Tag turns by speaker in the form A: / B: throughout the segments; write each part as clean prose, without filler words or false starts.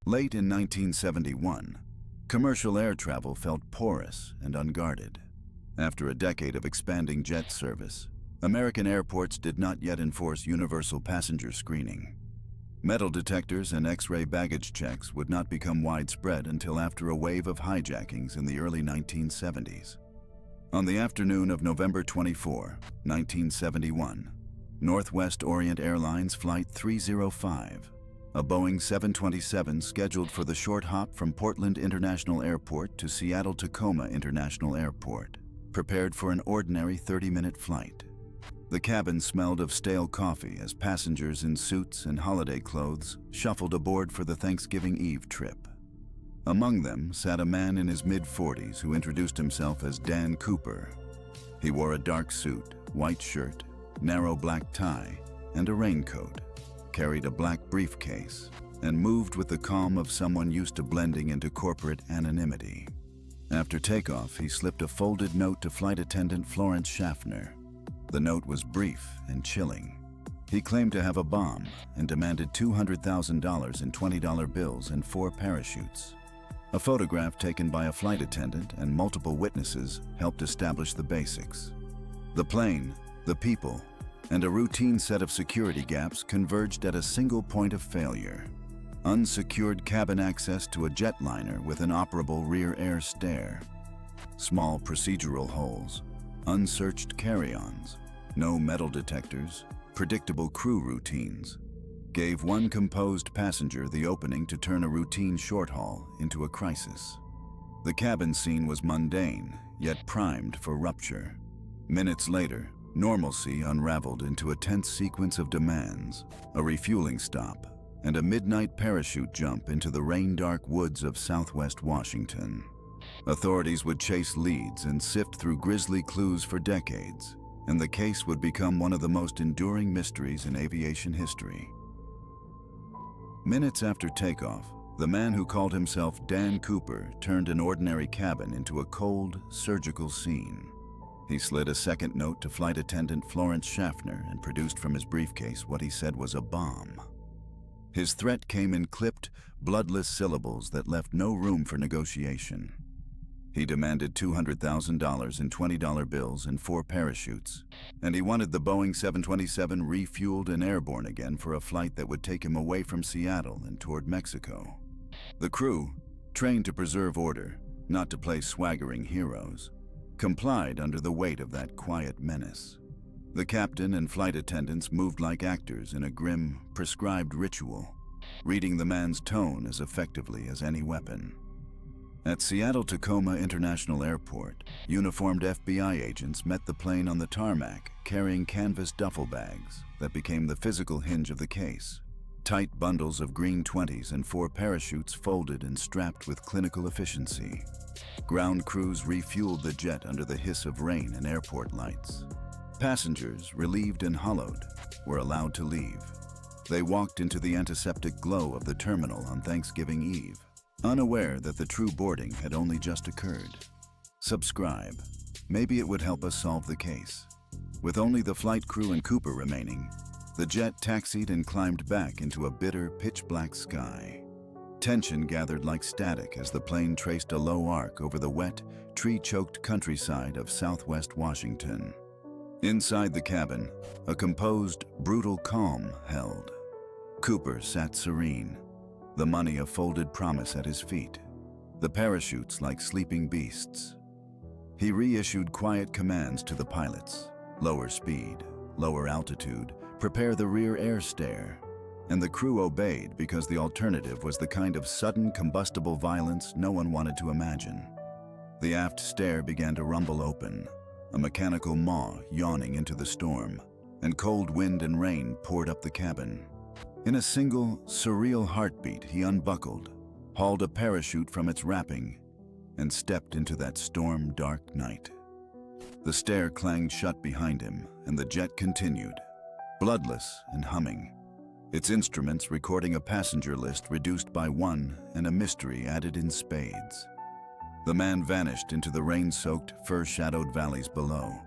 A: Late in 1971, commercial air travel felt porous and unguarded. After a decade of expanding jet service, American airports did not yet enforce universal passenger screening. Metal detectors and X-ray baggage checks would not become widespread until after a wave of hijackings in the early 1970s. On the afternoon of November 24, 1971, Northwest Orient Airlines Flight 305, a Boeing 727 scheduled for the short hop from Portland International Airport to Seattle-Tacoma International Airport, prepared for an ordinary 30-minute flight. The cabin smelled of stale coffee as passengers in suits and holiday clothes shuffled aboard for the Thanksgiving Eve trip. Among them sat a man in his mid-40s who introduced himself as Dan Cooper. He wore a dark suit, white shirt, narrow black tie, and a raincoat, carried a black briefcase, and moved with the calm of someone used to blending into corporate anonymity. After takeoff, he slipped a folded note to flight attendant Florence Schaffner. The note was brief and chilling. He claimed to have a bomb and demanded $200,000 in $20 bills and 4 parachutes. A photograph taken by a flight attendant and multiple witnesses helped establish the basics. The plane, the people, and a routine set of security gaps converged at a single point of failure: unsecured cabin access to a jetliner with an operable rear air stair, small procedural holes, unsearched carry-ons, no metal detectors, predictable crew routines, gave one composed passenger the opening to turn a routine short haul into a crisis. The cabin scene was mundane, yet primed for rupture. Minutes later, normalcy unraveled into a tense sequence of demands, a refueling stop, and a midnight parachute jump into the rain-dark woods of southwest Washington. Authorities would chase leads and sift through grisly clues for decades, and the case would become one of the most enduring mysteries in aviation history. Minutes after takeoff, the man who called himself Dan Cooper turned an ordinary cabin into a cold, surgical scene. He slid a second note to flight attendant Florence Schaffner and produced from his briefcase what he said was a bomb. His threat came in clipped, bloodless syllables that left no room for negotiation. He demanded $200,000 in $20 bills and 4 parachutes, and he wanted the Boeing 727 refueled and airborne again for a flight that would take him away from Seattle and toward Mexico. The crew, trained to preserve order, not to play swaggering heroes, complied under the weight of that quiet menace. The captain and flight attendants moved like actors in a grim, prescribed ritual, reading the man's tone as effectively as any weapon. At Seattle-Tacoma International Airport, uniformed FBI agents met the plane on the tarmac carrying canvas duffel bags that became the physical hinge of the case. Tight bundles of green 20s and 4 parachutes folded and strapped with clinical efficiency. Ground crews refueled the jet under the hiss of rain and airport lights. Passengers, relieved and hollowed, were allowed to leave. They walked into the antiseptic glow of the terminal on Thanksgiving Eve, unaware that the true boarding had only just occurred. Subscribe. Maybe it would help us solve the case. With only the flight crew and Cooper remaining, the jet taxied and climbed back into a bitter, pitch-black sky. Tension gathered like static as the plane traced a low arc over the wet, tree-choked countryside of southwest Washington. Inside the cabin, a composed, brutal calm held. Cooper sat serene, the money a folded promise at his feet, the parachutes like sleeping beasts. He reissued quiet commands to the pilots: lower speed, lower altitude, prepare the rear air stair, and the crew obeyed because the alternative was the kind of sudden combustible violence no one wanted to imagine. The aft stair began to rumble open, a mechanical maw yawning into the storm, and cold wind and rain poured up the cabin. In a single, surreal heartbeat, he unbuckled, hauled a parachute from its wrapping, and stepped into that storm-dark night. The stair clanged shut behind him, and the jet continued, bloodless and humming, its instruments recording a passenger list reduced by 1 and a mystery added in spades. The man vanished into the rain-soaked, fur-shadowed valleys below,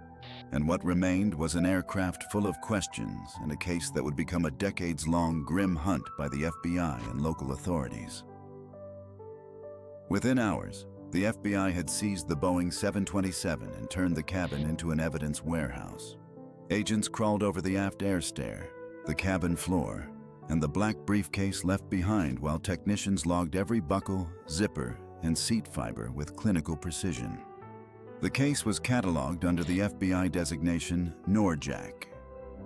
A: and what remained was an aircraft full of questions and a case that would become a decades-long grim hunt by the FBI and local authorities. Within hours, the FBI had seized the Boeing 727 and turned the cabin into an evidence warehouse. Agents crawled over the aft air stair, the cabin floor, and the black briefcase left behind while technicians logged every buckle, zipper, and seat fiber with clinical precision. The case was cataloged under the FBI designation NORJAC,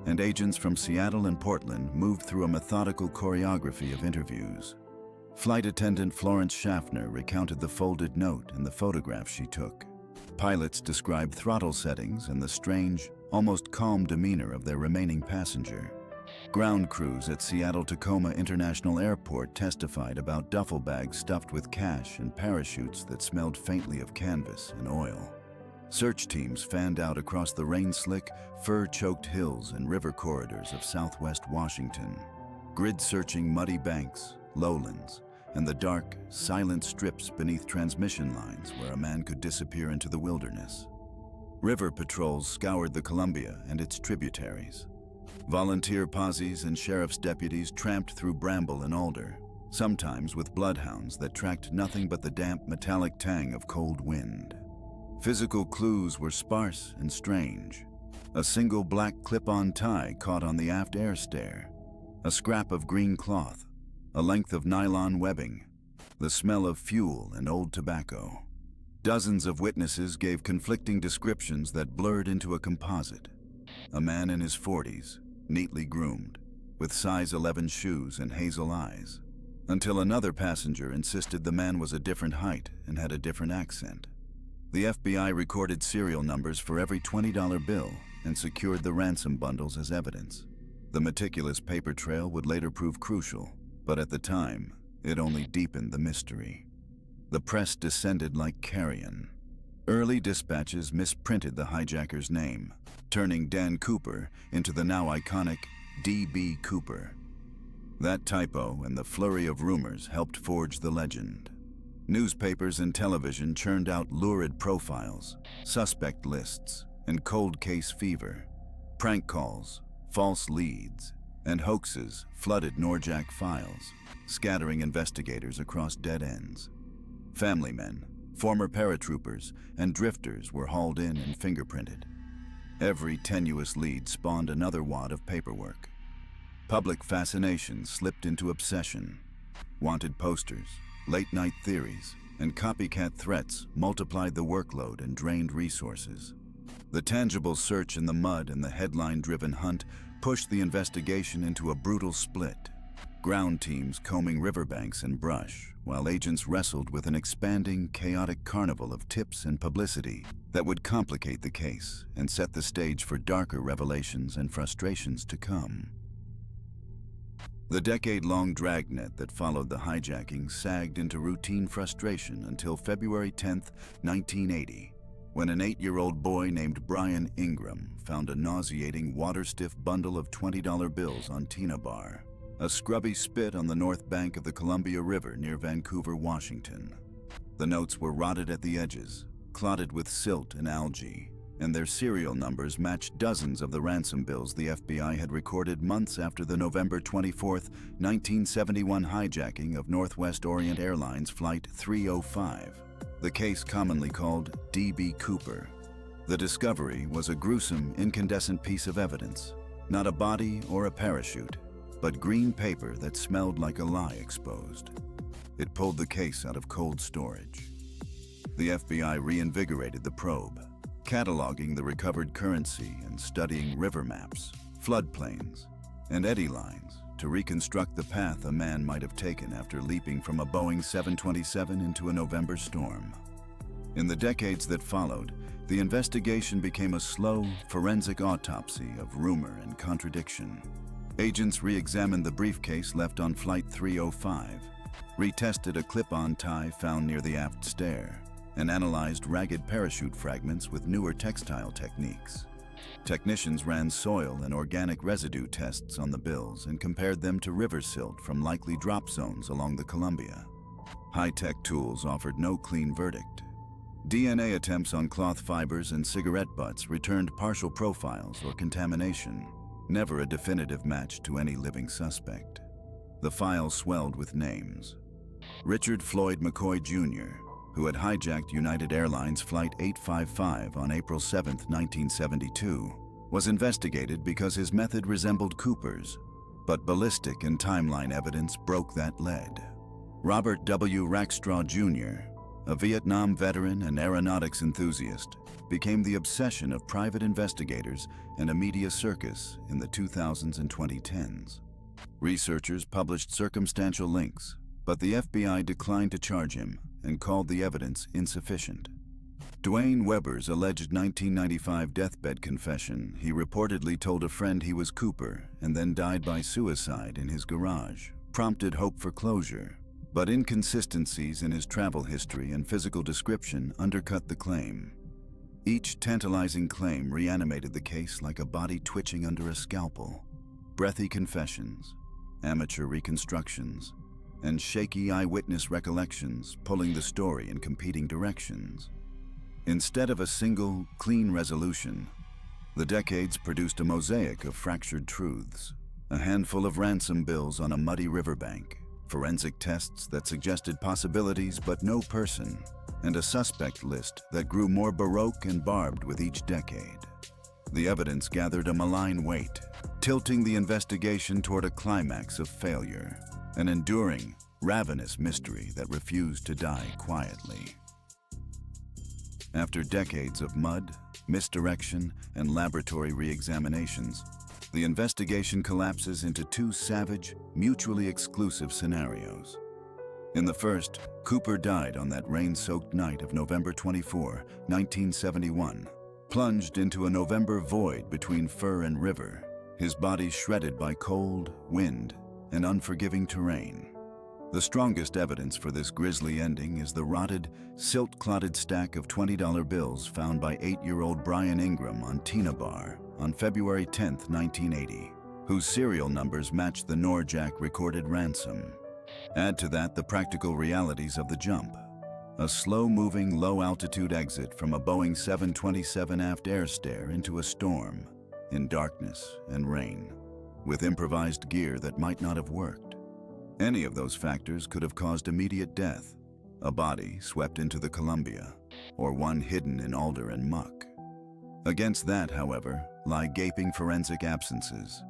A: and agents from Seattle and Portland moved through a methodical choreography of interviews. Flight attendant Florence Schaffner recounted the folded note and the photographs she took. Pilots described throttle settings and the strange, almost calm demeanor of their remaining passenger. Ground crews at Seattle-Tacoma International Airport testified about duffel bags stuffed with cash and parachutes that smelled faintly of canvas and oil. Search teams fanned out across the rain-slick, fur-choked hills and river corridors of southwest Washington, grid-searching muddy banks, lowlands, and the dark, silent strips beneath transmission lines where a man could disappear into the wilderness. River patrols scoured the Columbia and its tributaries. Volunteer posses and sheriff's deputies tramped through bramble and alder, sometimes with bloodhounds that tracked nothing but the damp, metallic tang of cold wind. Physical clues were sparse and strange. A single black clip-on tie caught on the aft air stair, a scrap of green cloth, a length of nylon webbing, the smell of fuel and old tobacco. Dozens of witnesses gave conflicting descriptions that blurred into a composite. A man in his 40s, neatly groomed, with size 11 shoes and hazel eyes, until another passenger insisted the man was a different height and had a different accent. The FBI recorded serial numbers for every $20 bill and secured the ransom bundles as evidence. The meticulous paper trail would later prove crucial, but at the time, it only deepened the mystery. The press descended like carrion. Early dispatches misprinted the hijacker's name, turning Dan Cooper into the now iconic D.B. Cooper. That typo and the flurry of rumors helped forge the legend. Newspapers and television churned out lurid profiles, suspect lists, and cold case fever. Prank calls, false leads, and hoaxes flooded NORJAC files, scattering investigators across dead ends. Family men, former paratroopers, and drifters were hauled in and fingerprinted. Every tenuous lead spawned another wad of paperwork. Public fascination slipped into obsession. Wanted posters, late-night theories, and copycat threats multiplied the workload and drained resources. The tangible search in the mud and the headline-driven hunt pushed the investigation into a brutal split. Ground teams combing riverbanks and brush, while agents wrestled with an expanding, chaotic carnival of tips and publicity that would complicate the case and set the stage for darker revelations and frustrations to come. The decade-long dragnet that followed the hijacking sagged into routine frustration until February 10, 1980, when an 8-year-old boy named Brian Ingram found a nauseating, water-stiff bundle of $20 bills on Tina Bar, a scrubby spit on the north bank of the Columbia River near Vancouver, Washington. The notes were rotted at the edges, clotted with silt and algae, and their serial numbers matched dozens of the ransom bills the FBI had recorded months after the November 24, 1971 hijacking of Northwest Orient Airlines Flight 305, the case commonly called D.B. Cooper. The discovery was a gruesome, incandescent piece of evidence, not a body or a parachute, but green paper that smelled like a lie exposed. It pulled the case out of cold storage. The FBI reinvigorated the probe, cataloging the recovered currency and studying river maps, floodplains, and eddy lines to reconstruct the path a man might have taken after leaping from a Boeing 727 into a November storm. In the decades that followed, the investigation became a slow, forensic autopsy of rumor and contradiction. Agents re-examined the briefcase left on Flight 305, retested a clip-on tie found near the aft stair, and analyzed ragged parachute fragments with newer textile techniques. Technicians ran soil and organic residue tests on the bills and compared them to river silt from likely drop zones along the Columbia. High-tech tools offered no clean verdict. DNA attempts on cloth fibers and cigarette butts returned partial profiles or contamination, never a definitive match to any living suspect. The file swelled with names. Richard Floyd McCoy Jr., who had hijacked United Airlines Flight 855 on April 7, 1972, was investigated because his method resembled Cooper's, but ballistic and timeline evidence broke that lead. Robert W. Rackstraw Jr., a Vietnam veteran and aeronautics enthusiast, became the obsession of private investigators and a media circus in the 2000s and 2010s. Researchers published circumstantial links, but the FBI declined to charge him and called the evidence insufficient. Dwayne Weber's alleged 1995 deathbed confession, he reportedly told a friend he was Cooper and then died by suicide in his garage, prompted hope for closure, but inconsistencies in his travel history and physical description undercut the claim. Each tantalizing claim reanimated the case like a body twitching under a scalpel. Breathy confessions, amateur reconstructions, and shaky eyewitness recollections pulling the story in competing directions. Instead of a single, clean resolution, the decades produced a mosaic of fractured truths, a handful of ransom bills on a muddy riverbank, forensic tests that suggested possibilities but no person, and a suspect list that grew more baroque and barbed with each decade. The evidence gathered a malign weight, tilting the investigation toward a climax of failure, an enduring, ravenous mystery that refused to die quietly. After decades of mud, misdirection, and laboratory re-examinations, the investigation collapses into two savage, mutually exclusive scenarios. In the first, Cooper died on that rain-soaked night of November 24, 1971, plunged into a November void between fur and river, his body shredded by cold, wind, and unforgiving terrain. The strongest evidence for this grisly ending is the rotted, silt-clotted stack of $20 bills found by 8-year-old Brian Ingram on Tina Bar on February 10, 1980, whose serial numbers matched the Norjack recorded ransom. Add to that the practical realities of the jump, a slow-moving, low-altitude exit from a Boeing 727 Aft Stair into a storm, in darkness and rain, with improvised gear that might not have worked. Any of those factors could have caused immediate death, a body swept into the Columbia, or one hidden in alder and muck. Against that, however, lie gaping forensic absences.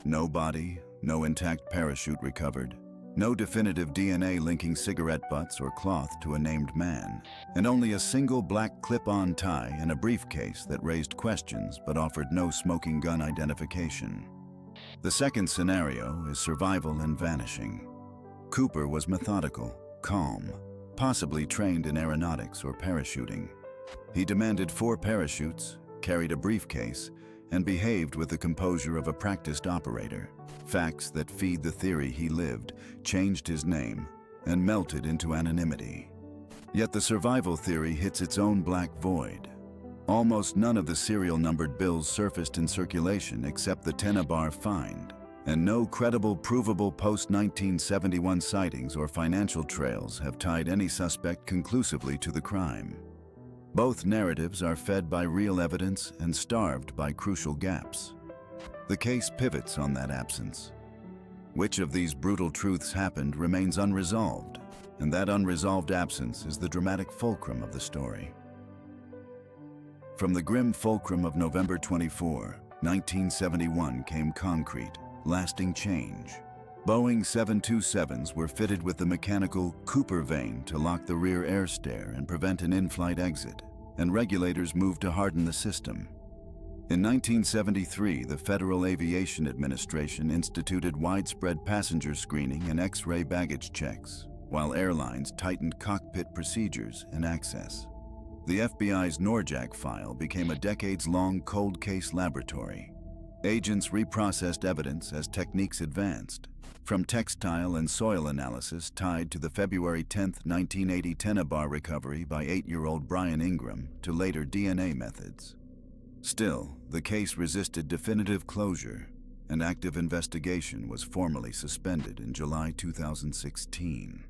A: No body, no intact parachute recovered, no definitive DNA linking cigarette butts or cloth to a named man, and only a single black clip-on tie and a briefcase that raised questions but offered no smoking gun identification. The second scenario is survival and vanishing. Cooper was methodical, calm, possibly trained in aeronautics or parachuting. He demanded 4 parachutes, carried a briefcase, and behaved with the composure of a practiced operator. Facts that feed the theory he lived, changed his name, and melted into anonymity. Yet the survival theory hits its own black void. Almost none of the serial-numbered bills surfaced in circulation except the Tina Bar find, and no credible, provable post-1971 sightings or financial trails have tied any suspect conclusively to the crime. Both narratives are fed by real evidence and starved by crucial gaps. The case pivots on that absence. Which of these brutal truths happened remains unresolved, and that unresolved absence is the dramatic fulcrum of the story. From the grim fulcrum of November 24, 1971 came concrete, lasting change. Boeing 727s were fitted with the mechanical Cooper vane to lock the rear air stair and prevent an in-flight exit, and regulators moved to harden the system. In 1973, the Federal Aviation Administration instituted widespread passenger screening and X-ray baggage checks, while airlines tightened cockpit procedures and access. The FBI's Norjack file became a decades-long cold case laboratory. Agents reprocessed evidence as techniques advanced, from textile and soil analysis tied to the February 10, 1980 Tina Bar recovery by 8-year-old Brian Ingram to later DNA methods. Still, the case resisted definitive closure, and active investigation was formally suspended in July 2016.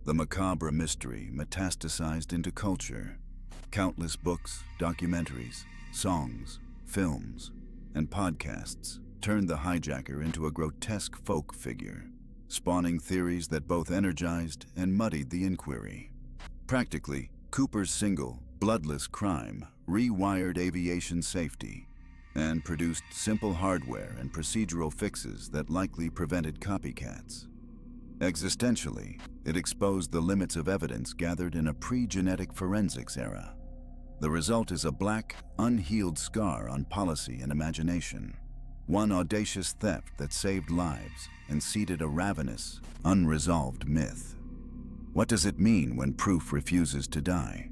A: The macabre mystery metastasized into culture. Countless books, documentaries, songs, films, and podcasts turned the hijacker into a grotesque folk figure. spawning theories that both energized and muddied the inquiry. Practically, Cooper's single, bloodless crime rewired aviation safety and produced simple hardware and procedural fixes that likely prevented copycats. Existentially, it exposed the limits of evidence gathered in a pre-genetic forensics era. The result is a black, unhealed scar on policy and imagination. One audacious theft that saved lives and seeded a ravenous, unresolved myth. What does it mean when proof refuses to die?